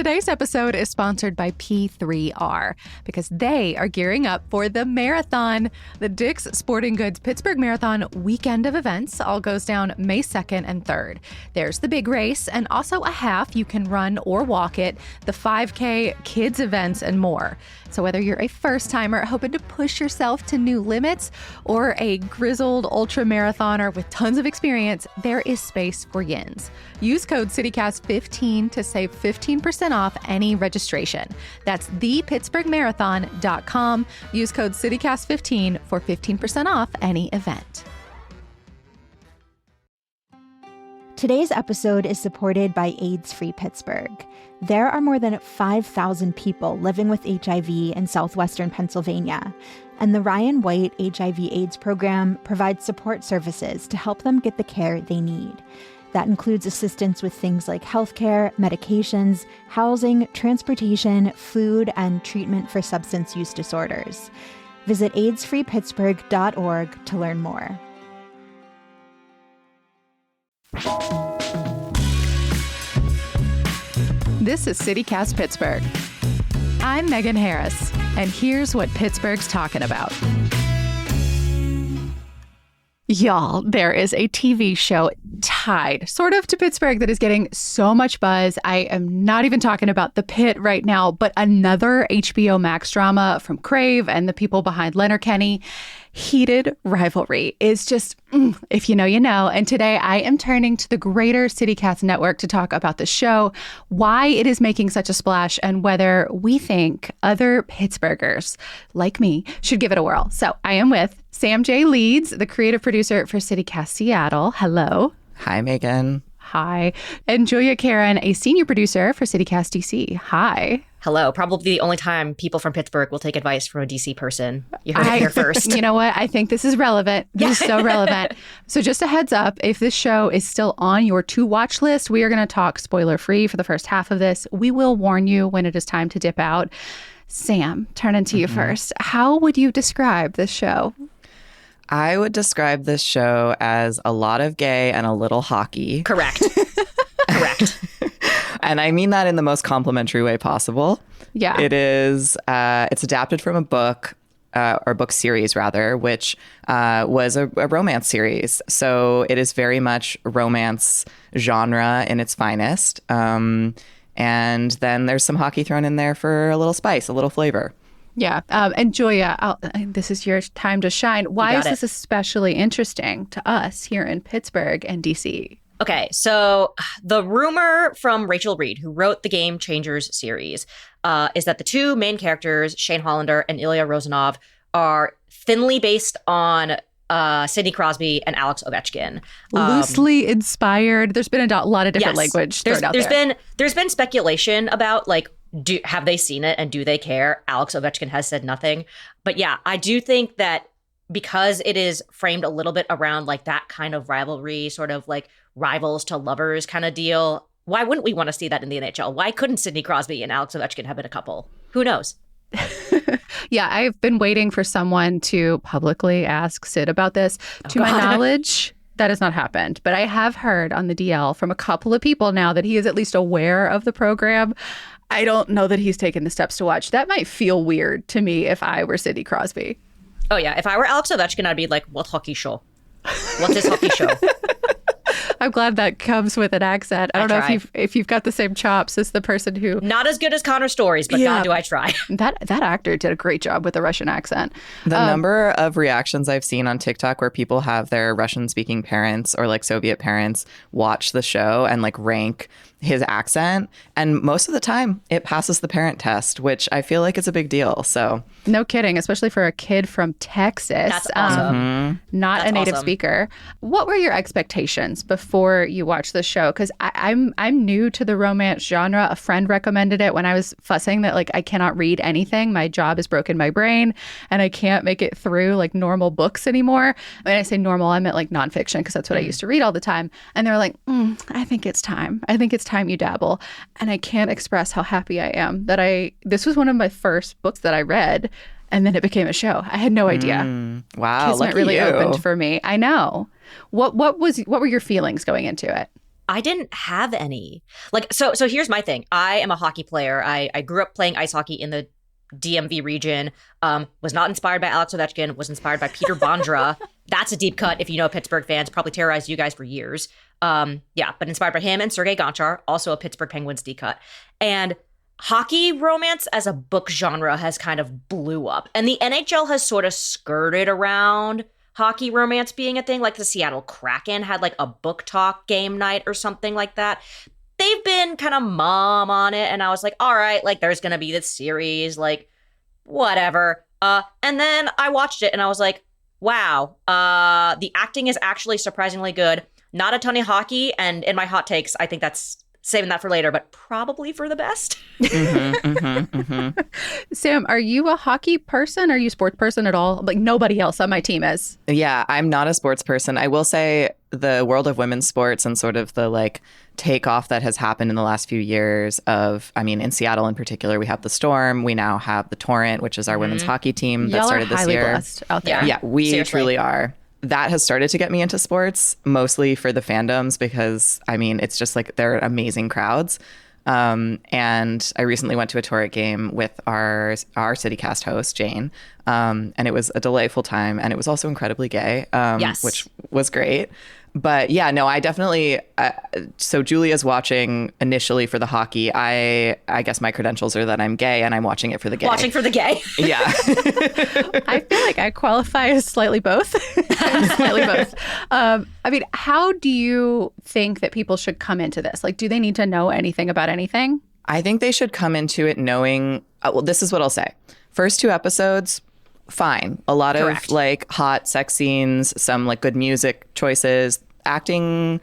Today's episode is sponsored by P3R because they are gearing up for the marathon. The Dick's Sporting Goods Pittsburgh Marathon weekend of events all goes down May 2nd and 3rd. There's the big race and also a half you can run or walk it, the 5K, kids events, and more. So whether you're a first-timer hoping to push yourself to new limits or a grizzled ultra marathoner with tons of experience, there is space for yins. Use code CityCast15 to save 15% off any registration. That's thepittsburghmarathon.com. Use code CityCast15 for 15% off any event. Today's episode is supported by AIDS-Free Pittsburgh. There are more than 5,000 people living with HIV in southwestern Pennsylvania, and the Ryan White HIV/AIDS program provides support services to help them get the care they need. That includes assistance with things like healthcare, medications, housing, transportation, food, and treatment for substance use disorders. Visit aidsfreepittsburgh.org to learn more. This is CityCast Pittsburgh. I'm Megan Harris, and here's what Pittsburgh's talking about. Y'all, there is a TV show tied sort of to Pittsburgh that is getting so much buzz. I am not even talking about The Pit right now, but another HBO Max drama from Crave and the people behind Letterkenny. Heated Rivalry is just, if you know, you know. And today I am turning to the greater CityCast network to talk about the show, why it is making such a splash, and whether we think other Pittsburghers like me should give it a whirl. So I am with Sam J. Leeds, the creative producer for CityCast Seattle. Hello. Hi, Megan. Hi. And Julia Karen, a senior producer for CityCast DC. Hi. Hello. Probably the only time people from Pittsburgh will take advice from a DC person. You heard it here first. You know what? I think this is relevant. This is so relevant. So just a heads up, if this show is still on your to-watch list, we are going to talk spoiler-free for the first half of this. We will warn you when it is time to dip out. Sam, turning to you first. How would you describe this show? I would describe this show as a lot of gay and a little hockey. Correct. Correct. And I mean that in the most complimentary way possible. Yeah. It is, it's adapted from a book, or book series rather, which was a romance series. So it is very much romance genre in its finest. And then there's some hockey thrown in there for a little spice, a little flavor. Yeah. And Julia, this is your time to shine. Why is this especially interesting to us here in Pittsburgh and DC? Okay, so the rumor from Rachel Reid, who wrote the Game Changers series, is that the two main characters, Shane Hollander and Ilya Rozanov, are thinly based on Sidney Crosby and Alex Ovechkin. Loosely inspired. There's been a lot of different language thrown out there. There's been speculation about, like, have they seen it and do they care? Alex Ovechkin has said nothing. But yeah, I do think that because it is framed a little bit around like that kind of rivalry, sort of like rivals to lovers kind of deal, why wouldn't we want to see that in the NHL? Why couldn't Sidney Crosby and Alex Ovechkin have been a couple? Who knows? Yeah, I've been waiting for someone to publicly ask Sid about this. My knowledge, that has not happened. But I have heard on the DL from a couple of people now that he is at least aware of the program. I don't know that he's taken the steps to watch. That might feel weird to me if I were Sidney Crosby. Oh, yeah. If I were Alex Ovechkin, I'd be like, what hockey show? What's this hockey show? I'm glad that comes with an accent. I don't know if you've got the same chops as the person who... Not as good as Connor Stories, but God, do I try. That actor did a great job with the Russian accent. The number of reactions I've seen on TikTok where people have their Russian-speaking parents or like Soviet parents watch the show and like rank his accent. And most of the time it passes the parent test, which I feel like is a big deal. So no kidding, especially for a kid from Texas. That's awesome. Not a native speaker. What were your expectations before you watched the show? Because I'm new to the romance genre. A friend recommended it when I was fussing that like I cannot read anything. My job has broken my brain and I can't make it through like normal books anymore. When I say normal, I meant like nonfiction because that's what I used to read all the time. And they were like, I think it's time. I think it's time you dabble. And I can't express how happy I am that this was one of my first books that I read, and then it became a show. I had no idea. Wow, Kismet really opened for me. I know. What were your feelings going into it? I didn't have any. Like, so here's my thing. I am a hockey player. I grew up playing ice hockey in the DMV region, was not inspired by Alex Ovechkin, was inspired by Peter Bondra. That's a deep cut if you know Pittsburgh fans, probably terrorized you guys for years. But inspired by him and Sergei Gonchar, also a Pittsburgh Penguins deep cut. And hockey romance as a book genre has kind of blew up. And the NHL has sort of skirted around hockey romance being a thing. Like the Seattle Kraken had like a book talk game night or something like that. They've been kind of mum on it. And I was like, all right, like there's going to be this series, like whatever. And then I watched it and I was like, wow, the acting is actually surprisingly good. Not a ton of hockey. And in my hot takes, I think that's saving that for later, but probably for the best. Sam, are you a hockey person? Are you a sports person at all? Like nobody else on my team is. Yeah, I'm not a sports person. I will say the world of women's sports and sort of the like takeoff that has happened in the last few years of, I mean, in Seattle in particular, we have the Storm. We now have the Torrent, which is our women's hockey team that started this year. Blessed out there. Yeah, we Seriously. truly are. That has started to get me into sports, mostly for the fandoms, because, I mean, it's just like they're amazing crowds. And I recently went to a Torrent game with our CityCast host, Jane, and it was a delightful time. And it was also incredibly gay, Yes. which was great. But yeah, no, I definitely. So Julia's watching initially for the hockey. I guess my credentials are that I'm gay and I'm watching it for the gay. Watching for the gay. Yeah. I feel like I qualify as slightly both. Slightly both. I mean, how do you think that people should come into this? Like, do they need to know anything about anything? I think they should come into it knowing. Well, this is what I'll say. First 2 episodes. Fine. A lot Correct. of like hot sex scenes, some like good music choices, acting.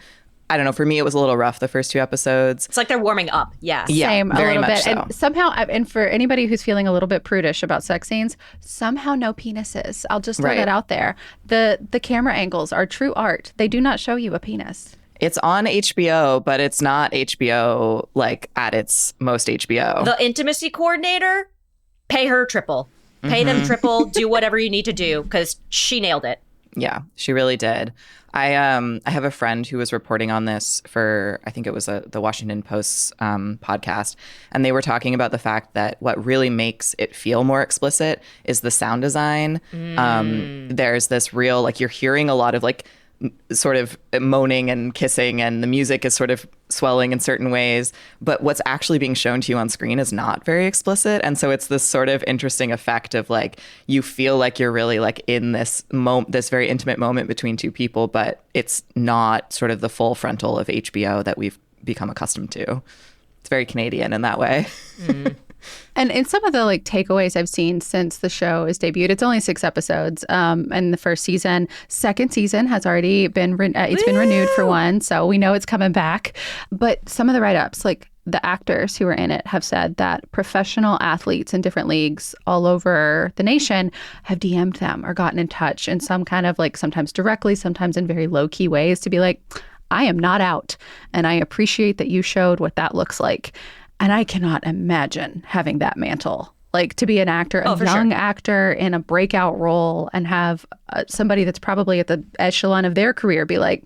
I don't know. For me, it was a little rough the first 2 episodes. It's like they're warming up. Yes. Yeah, Same, a very little much bit. so. And somehow, and for anybody who's feeling a little bit prudish about sex scenes, somehow no penises. I'll just throw Right. that out there. The camera angles are true art. They do not show you a penis. It's on HBO, but it's not HBO like at its most HBO. The intimacy coordinator, pay her triple. Pay them triple. Do whatever you need to do because she nailed it. Yeah, she really did. I have a friend who was reporting on this for, I think it was the Washington Post's podcast, and they were talking about the fact that what really makes it feel more explicit is the sound design. There's this real, like, you're hearing a lot of like sort of moaning and kissing, and the music is sort of swelling in certain ways, but what's actually being shown to you on screen is not very explicit. And so it's this sort of interesting effect of like, you feel like you're really like in this this very intimate moment between 2 people, but it's not sort of the full frontal of HBO that we've become accustomed to. It's very Canadian in that way. And in some of the like takeaways I've seen since the show is debuted, it's only 6 episodes. And the first season, second season has already been it's been renewed for one, so we know it's coming back. But some of the write-ups, like the actors who are in it, have said that professional athletes in different leagues all over the nation have DM'd them or gotten in touch in some kind of like sometimes directly, sometimes in very low-key ways to be like, I am not out, and I appreciate that you showed what that looks like. And I cannot imagine having that mantle, like to be an actor, a young actor in a breakout role, and have somebody that's probably at the echelon of their career be like,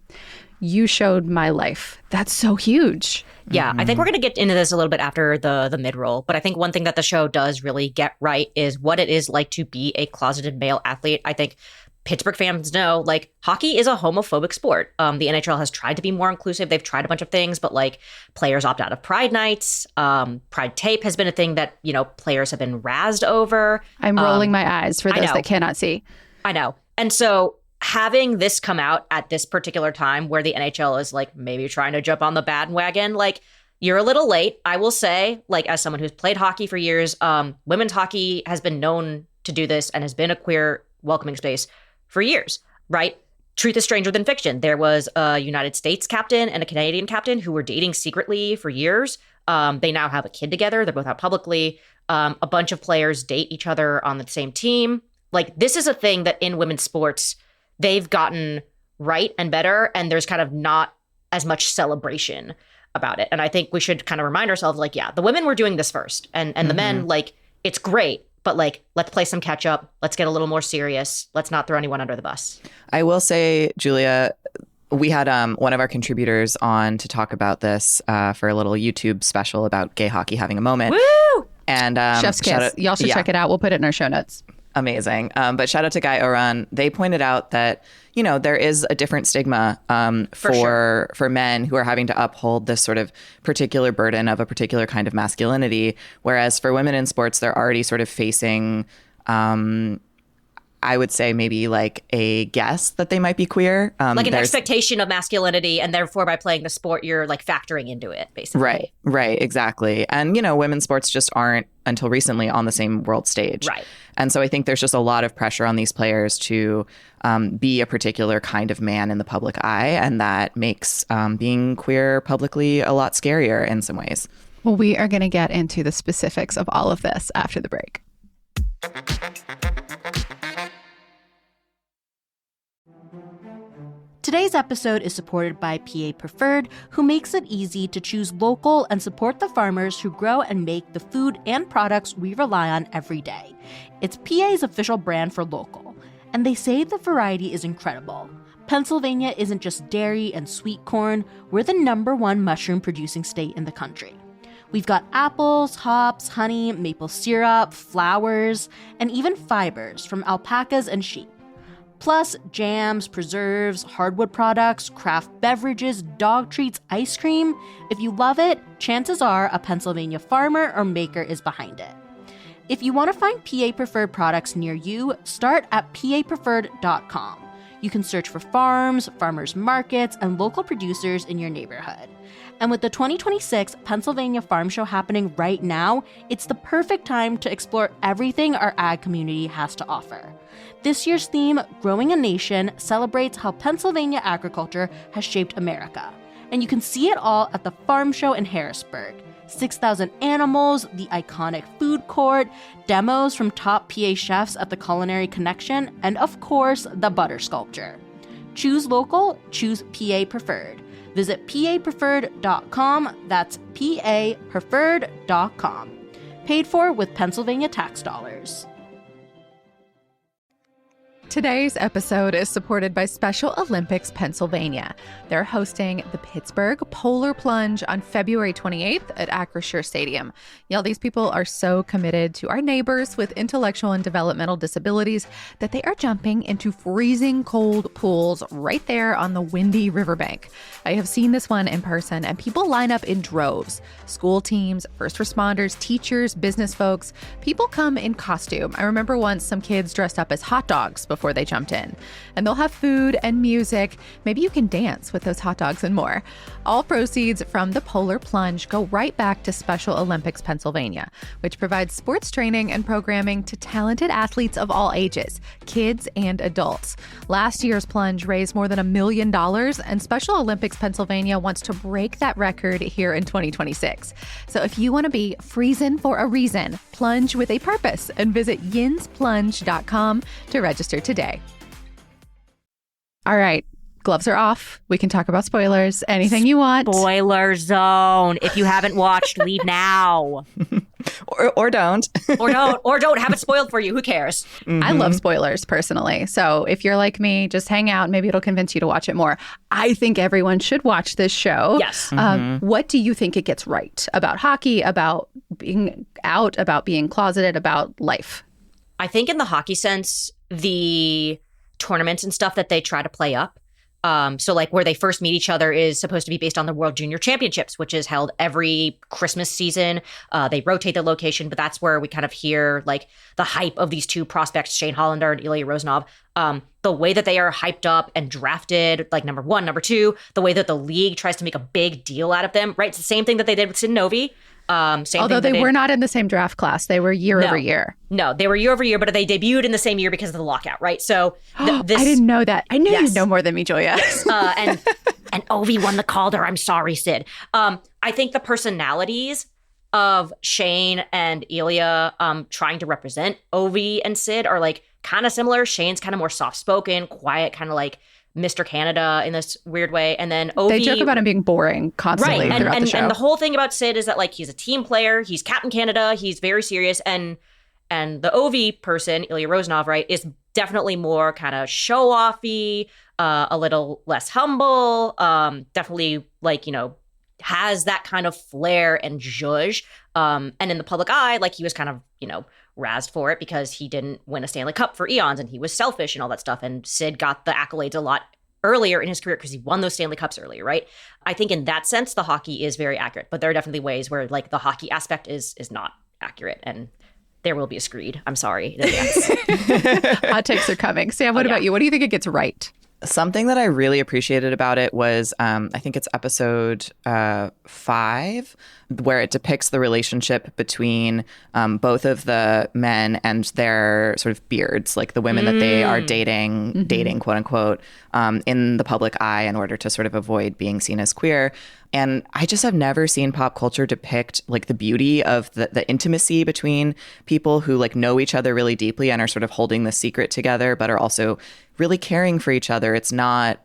you showed my life. That's so huge. Yeah, I think we're going to get into this a little bit after the mid-roll, but I think one thing that the show does really get right is what it is like to be a closeted male athlete. I think Pittsburgh fans know, like, hockey is a homophobic sport. The NHL has tried to be more inclusive. They've tried a bunch of things, but like players opt out of pride nights. Pride tape has been a thing that, you know, players have been razzed over. I'm rolling my eyes for those that cannot see. I know. And so having this come out at this particular time where the NHL is like maybe trying to jump on the bandwagon, like, you're a little late, I will say, like, as someone who's played hockey for years, women's hockey has been known to do this and has been a queer welcoming space for years, right? Truth is stranger than fiction. There was a United States captain and a Canadian captain who were dating secretly for years. They now have a kid together. They're both out publicly. A bunch of players date each other on the same team. Like, this is a thing that in women's sports, they've gotten right and better, and there's kind of not as much celebration about it. And I think we should kind of remind ourselves, like, yeah, the women were doing this first, and the men, like, it's great, but like, let's play some catch up. Let's get a little more serious. Let's not throw anyone under the bus. I will say, Julia, we had one of our contributors on to talk about this for a little YouTube special about gay hockey having a moment. Woo! And Chef's Kiss. Y'all should check it out. We'll put it in our show notes. Amazing. But shout out to Guy Oran. They pointed out that, you know, there is a different stigma for men who are having to uphold this sort of particular burden of a particular kind of masculinity. Whereas for women in sports, they're already sort of facing, I would say maybe like a guess that they might be queer. Like an expectation of masculinity, and therefore by playing the sport, you're like factoring into it, basically. Right, exactly. And, you know, women's sports just aren't until recently on the same world stage. Right. And so I think there's just a lot of pressure on these players to be a particular kind of man in the public eye. And that makes being queer publicly a lot scarier in some ways. Well, we are going to get into the specifics of all of this after the break. Today's episode is supported by PA Preferred, who makes it easy to choose local and support the farmers who grow and make the food and products we rely on every day. It's PA's official brand for local, and they say the variety is incredible. Pennsylvania isn't just dairy and sweet corn, we're the #1 mushroom-producing state in the country. We've got apples, hops, honey, maple syrup, flowers, and even fibers from alpacas and sheep. Plus, jams, preserves, hardwood products, craft beverages, dog treats, ice cream. If you love it, chances are a Pennsylvania farmer or maker is behind it. If you want to find PA Preferred products near you, start at papreferred.com. You can search for farms, farmers markets, and local producers in your neighborhood. And with the 2026 Pennsylvania Farm Show happening right now, it's the perfect time to explore everything our ag community has to offer. This year's theme, Growing a Nation, celebrates how Pennsylvania agriculture has shaped America. And you can see it all at the Farm Show in Harrisburg. 6,000 animals, the iconic food court, demos from top PA chefs at the Culinary Connection, and of course, the butter sculpture. Choose local, choose PA Preferred. Visit papreferred.com. That's papreferred.com. Paid for with Pennsylvania tax dollars. Today's episode is supported by Special Olympics Pennsylvania. They're hosting the Pittsburgh Polar Plunge on February 28th at Acrisure Stadium. Y'all, these people are so committed to our neighbors with intellectual and developmental disabilities that they are jumping into freezing cold pools right there on the windy riverbank. I have seen this one in person, and people line up in droves. School teams, first responders, teachers, business folks. People come in costume. I remember once some kids dressed up as hot dogs before they jumped in. And they'll have food and music. Maybe you can dance with those hot dogs and more. All proceeds from the Polar Plunge go right back to Special Olympics Pennsylvania, which provides sports training and programming to talented athletes of all ages, kids and adults. Last year's plunge raised more than $1 million, and Special Olympics Pennsylvania wants to break that record here in 2026. So if you want to be freezing for a reason, plunge with a purpose and visit yinsplunge.com to register today. All right. Gloves are off. We can talk about spoilers. Anything you want. Spoiler zone. If you haven't watched, leave now. Or don't. or don't have it spoiled for you. Who cares? Mm-hmm. I love spoilers personally. So if you're like me, just hang out. Maybe it'll convince you to watch it more. I think everyone should watch this show. Yes. What do you think it gets right about hockey, about being out, about being closeted, about life? I think in the hockey sense, the tournaments and stuff that they try to play up. So like where they first meet each other is supposed to be based on the World Junior Championships, which is held every Christmas season. They rotate the location, but that's where we kind of hear like the hype of these two prospects, Shane Hollander and Ilya Rozanov. The way that they are hyped up and drafted, like number one, number two, the way that the league tries to make a big deal out of them, right? It's the same thing that they did with Sidney. Although they were not in the same draft class. They were year over year. No, they were year over year, but they debuted in the same year because of the lockout, right? So I didn't know that. I knew you'd know more than me, Julia. Yes. And Ovi won the Calder. I'm sorry, Sid. I think the personalities of Shane and Ilya trying to represent Ovi and Sid are like kind of similar. Shane's kind of more soft-spoken, quiet, kind of like Mr. Canada in this weird way. And then Ovi... They joke about him being boring constantly throughout the show. And the whole thing about Sid is that like he's a team player. He's Captain Canada. He's very serious. And the Ovi person, Ilya Rozanov, right, is definitely more kind of show-offy, a little less humble, definitely like, has that kind of flair and zhuzh. And in the public eye, like he was kind of, razzed for it because he didn't win a Stanley Cup for eons and he was selfish and all that stuff. And Sid got the accolades a lot earlier in his career because he won those Stanley Cups earlier, right? I think in that sense, the hockey is very accurate, but there are definitely ways where like the hockey aspect is not accurate, and there will be a screed. I'm sorry in advance. Hot takes are coming. Sam, what about you? What do you think it gets right? Something that I really appreciated about it was, I think it's episode 5, where it depicts the relationship between both of the men and their sort of beards, like the women that they are dating, quote unquote, in the public eye in order to sort of avoid being seen as queer. And I just have never seen pop culture depict like the beauty of the intimacy between people who like know each other really deeply and are sort of holding the secret together, but are also really caring for each other. It's not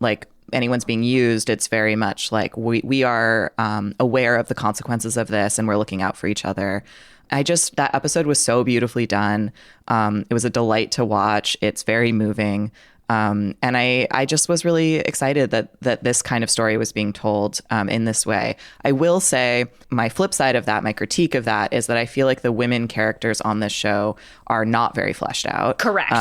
like anyone's being used. It's very much like we are aware of the consequences of this and we're looking out for each other. That episode was so beautifully done. It was a delight to watch. It's very moving. And I just was really excited that this kind of story was being told in this way. I will say my flip side of that, my critique of that, is that I feel like the women characters on this show are not very fleshed out. Correct.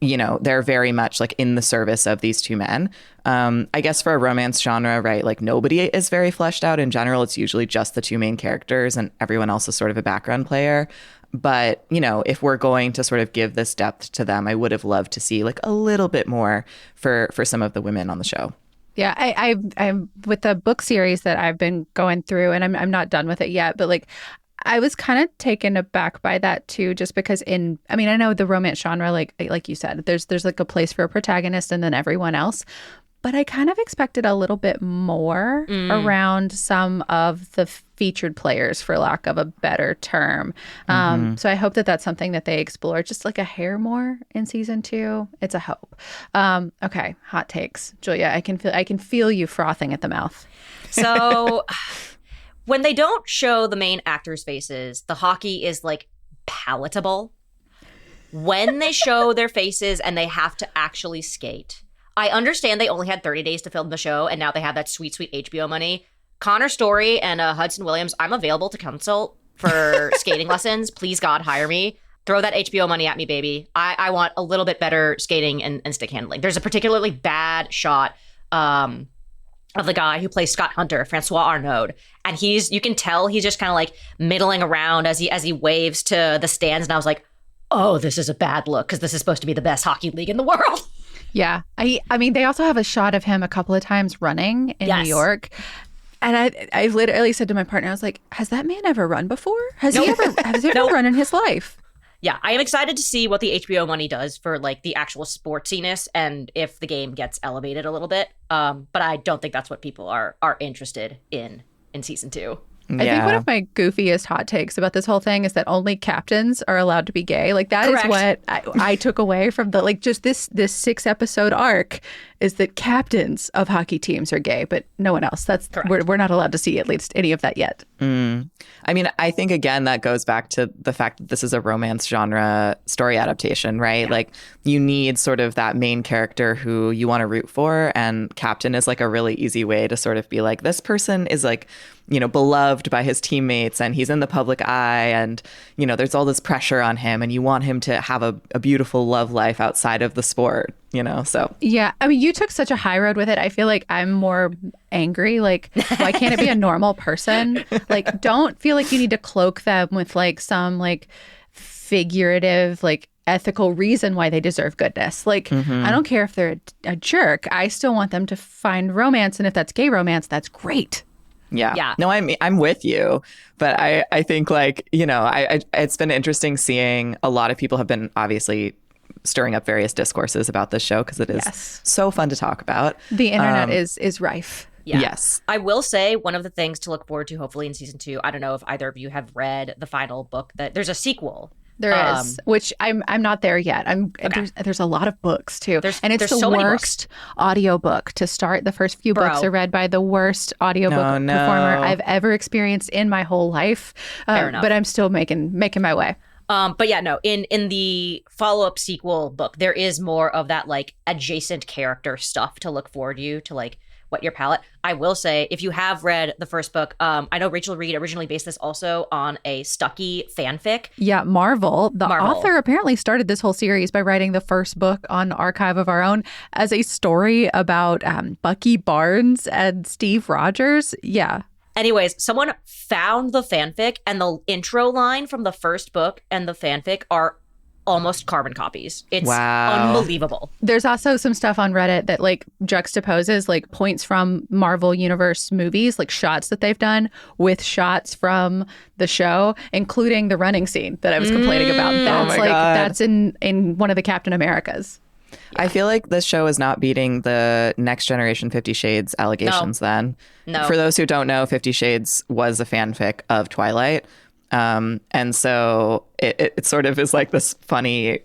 They're very much like in the service of these two men. I guess for a romance genre, right, like nobody is very fleshed out in general. It's usually just the two main characters and everyone else is sort of a background player. But, if we're going to sort of give this depth to them, I would have loved to see like a little bit more for some of the women on the show. Yeah, I'm with the book series that I've been going through, and I'm not done with it yet, but like I was kind of taken aback by that too, just because I know the romance genre, like you said, there's like a place for a protagonist and then everyone else. But I kind of expected a little bit more around some of the featured players, for lack of a better term. So I hope that that's something that they explore just like a hair more in season 2. It's a hope. Okay, hot takes. Julia, I can feel you frothing at the mouth. So when they don't show the main actors' faces, the hockey is like palatable. When they show their faces and they have to actually skate, I understand they only had 30 days to film the show, and now they have that sweet, sweet HBO money. Connor Story and Hudson Williams, I'm available to consult for skating lessons. Please, God, hire me. Throw that HBO money at me, baby. I want a little bit better skating and stick handling. There's a particularly bad shot of the guy who plays Scott Hunter, Francois Arnaud, and you can tell he's just kind of like middling around as he waves to the stands, and I was like, oh, this is a bad look because this is supposed to be the best hockey league in the world. Yeah. I mean, they also have a shot of him a couple of times running in New York. And I literally said to my partner, I was like, has that man ever run before? Has he ever run in his life? Yeah, I am excited to see what the HBO money does for like the actual sportsiness and if the game gets elevated a little bit. But I don't think that's what people are interested in season 2. I think one of my goofiest hot takes about this whole thing is that only captains are allowed to be gay. Like that Correct. Is what I took away from the just this 6-episode arc is that captains of hockey teams are gay, but no one else. That's we're not allowed to see at least any of that yet. I mean, I think again that goes back to the fact that this is a romance genre story adaptation, right? Yeah. Like you need sort of that main character who you want to root for, and captain is like a really easy way to sort of be like, this person is like, beloved by his teammates and he's in the public eye and, there's all this pressure on him and you want him to have a beautiful love life outside of the sport, so. Yeah. I mean, you took such a high road with it. I feel like I'm more angry. Like, why can't it be a normal person? Like, don't feel like you need to cloak them with like some like figurative, like ethical reason why they deserve goodness. Like, I don't care if they're a jerk. I still want them to find romance. And if that's gay romance, that's great. Yeah. No, I'm with you. But I think like, it's been interesting seeing a lot of people have been obviously stirring up various discourses about this show because it is so fun to talk about. The internet is rife. Yeah. Yes. I will say one of the things to look forward to hopefully in season 2, I don't know if either of you have read the final book, that there's a sequel. There is, which I'm not there yet. There's a lot of books too. And it's the so worst audiobook to start. The first few books are read by the worst audiobook performer I've ever experienced in my whole life. But I'm still making my way. But yeah, no, in the follow-up sequel book, there is more of that like adjacent character stuff to look forward to like whet your palate. I will say, if you have read the first book, I know Rachel Reid originally based this also on a Stucky fanfic. Yeah, Marvel. The author apparently started this whole series by writing the first book on Archive of Our Own as a story about Bucky Barnes and Steve Rogers. Yeah. Anyways, someone found the fanfic, and the intro line from the first book and the fanfic are almost carbon copies. It's unbelievable. There's also some stuff on Reddit that like juxtaposes like points from Marvel Universe movies, like shots that they've done with shots from the show, including the running scene that I was complaining about. That's that's in one of the Captain Americas. I feel like this show is not beating the Next Generation 50 Shades allegations then. No. For those who don't know, 50 Shades was a fanfic of Twilight. And so it sort of is like this funny,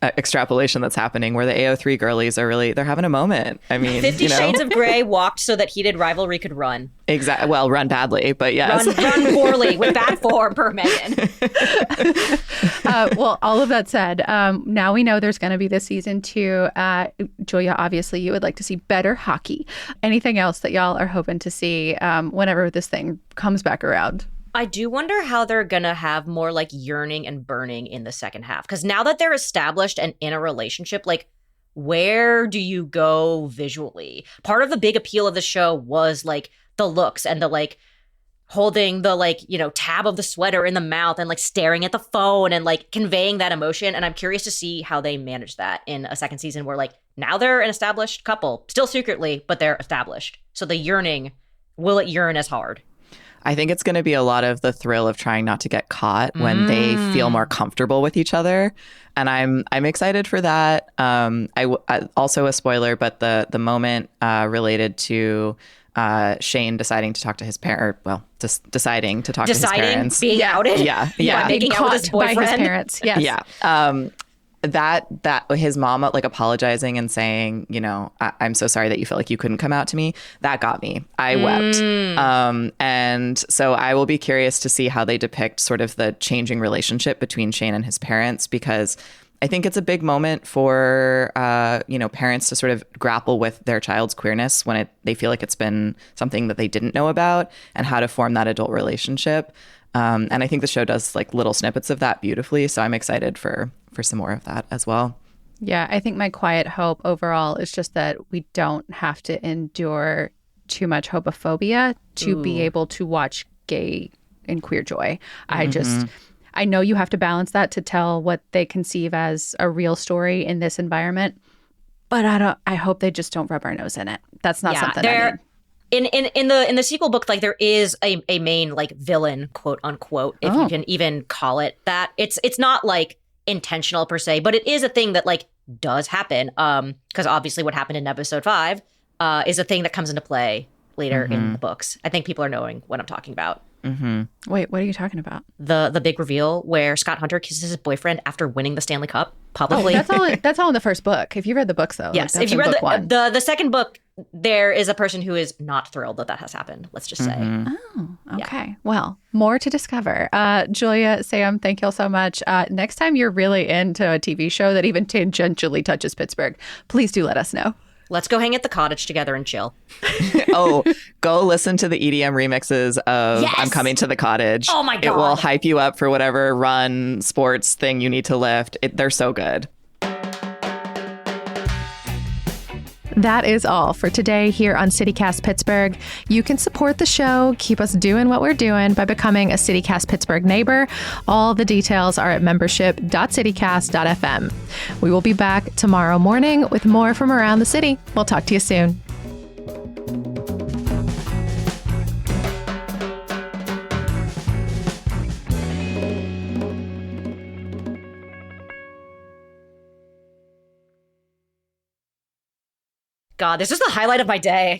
extrapolation that's happening where the AO3 girlies are really, they're having a moment. I mean, 50 Shades of Grey walked so that heated Rivalry could run. Exactly. Well, run badly, but yes. Run poorly with bad form per Megan. Well, all of that said, now we know there's going to be this season 2. Julia, obviously you would like to see better hockey. Anything else that y'all are hoping to see whenever this thing comes back around? I do wonder how they're going to have more like yearning and burning in the second half. Because now that they're established and in a relationship, like where do you go visually? Part of the big appeal of the show was like the looks and the like holding the like, tab of the sweater in the mouth and like staring at the phone and like conveying that emotion. And I'm curious to see how they manage that in a second season where like now they're an established couple, still secretly, but they're established. So the yearning, will it yearn as hard? I think it's going to be a lot of the thrill of trying not to get caught when they feel more comfortable with each other. And I'm excited for that. I also a spoiler, but the moment related to Shane deciding to talk to his parent, deciding to talk to his parents. Being outed. Yeah. Being out with his boyfriend. by his parents. Yes. Yeah. That his mom like apologizing and saying, I'm so sorry that you felt like you couldn't come out to me. That got me. I wept. And so I will be curious to see how they depict sort of the changing relationship between Shane and his parents, because I think it's a big moment for, parents to sort of grapple with their child's queerness when they feel like it's been something that they didn't know about, and how to form that adult relationship. And I think the show does like little snippets of that beautifully. So I'm excited for some more of that as well. Yeah, I think my quiet hope overall is just that we don't have to endure too much homophobia to be able to watch gay and queer joy. I know you have to balance that to tell what they conceive as a real story in this environment, but I hope they just don't rub our nose in it. That's not something I need. In the sequel book, like there is a main like villain, quote unquote, if you can even call it that. It's not like intentional per se, but it is a thing that like does happen. Because obviously what happened in episode 5 is a thing that comes into play later in the books. I think people are knowing what I'm talking about. Wait, what are you talking about? The big reveal where Scott Hunter kisses his boyfriend after winning the Stanley Cup publicly. That's all in the first book. If you read the books though, yes. Like, if you read the second book, there is a person who is not thrilled that has happened. Let's just say. Oh, okay. Yeah. Well, more to discover. Julia, Sam, thank you all so much. Next time you're really into a TV show that even tangentially touches Pittsburgh, please do let us know. Let's go hang at the cottage together and chill. Go listen to the EDM remixes of I'm Coming to the Cottage. Oh my God. It will hype you up for whatever run, sports thing you need to lift. They're so good. That is all for today here on CityCast Pittsburgh. You can support the show, keep us doing what we're doing by becoming a CityCast Pittsburgh neighbor. All the details are at membership.citycast.fm. We will be back tomorrow morning with more from around the city. We'll talk to you soon. God, this was the highlight of my day.